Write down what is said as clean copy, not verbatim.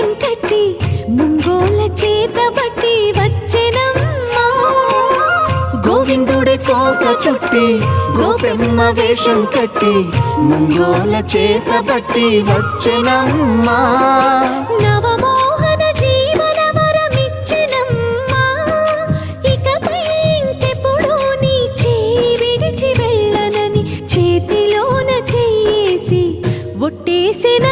వేషం కట్టి ముంగోల చేతబట్టి వచ్చెనమ్మా. గోవిందుడే కోక చుట్టి గోపెమ్మ వేషం కట్టి ముంగోల చేతబట్టి వచ్చెనమ్మా. నవమోహన జీవన వరమిచ్చెనమ్మా. ఇకపై ఇంకెప్పుడు నీ చేయి విడిచి వెళ్ళనని చేతిలోన చెయ్యేసి ఒట్టేసిన